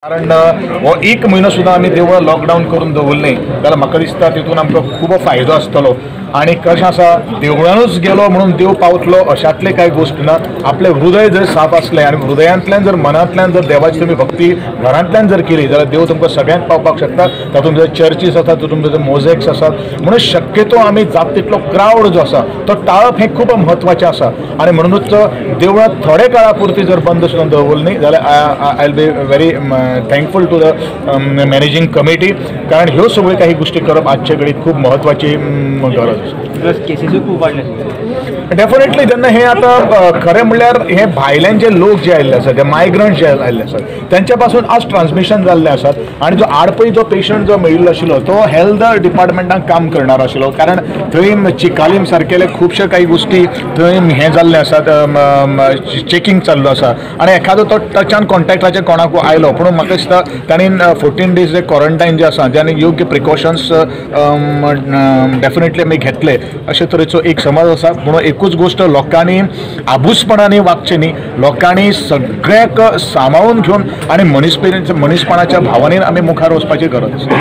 कारण हो एक म्हयनो सुद्दां आमी देवळां लॉकडावन करून दवरलें जाल्यार म्हाका दिसता तितून आमकां खूब फायदो आसतलो। आणि कशें आसा देवळानूच गेलो म्हणून देव पावतलो अशातले कांय गोश्ट ना। आपले हृदय जर साफ असलें आनी हृदयांतल्यान जर मनांतल्यान जर देवाची तुमी भक्ती घरांतल्यान जर केली जाल्यार देव तुमकां सगळ्यांक पावपाक शकता। तातूंत भितर चर्चीस आसात, तातूंत भितर मोझेक्स आसात, म्हणून शक्यतो आमी जाता तितलो क्रावड जो आसा तो टाळप हें खूब म्हत्वाचें आसा। आनी म्हणूनच देवळां थोडे काळा पुरती जर बंद सुद्दां दवरली जाल्यार I will be very thankful to the managing committee, कारण ह्यो सगळ्यो काही गोष्टी करप आजचे घडीत खूब म्हत्वाची गरज। केसीसूय खूप वाडले डेफिनेटली जेन्ना हे आता खरें म्हणल्यार हे भायल्यान जे लोक जे आयिल्ले आसात, जे मायग्रंट जे आयिल्ले आसात त्यांच्या पासून आज ट्रान्समिशन जाल्ले आसात। आणि जो आडपय जो पेशंट जो मेळिल्लो आशिल्लो तो हेल्थ डिपार्टमेंटान काम करणार आशिल्लो, कारण थंय चिकालीम सारकेले खुबशे काही गोष्टी थंय हे जाल्ले आसात, चेकिंग चालू आसा आणि एखादो तो टचान कॉन्टॅक्टाचे कोणाक आयलो पूण म्हाका दिसता तांणी 14 days जे क्वॉरंटायन जे आसा ज्याने योग्य प्रिकॉशन्स डेफिनेटली आमी घेतले अशे तरेचो एक समज आसा। म्हणून एकूच गोष्ट लोकांनी आबूसपणांनी वागचें न्ही, लोकांनी सगळ्याक सांबाळून घेवन आणि मनीसपणाच्या भावनेन आमी मुखार वचपाची गरज आसा।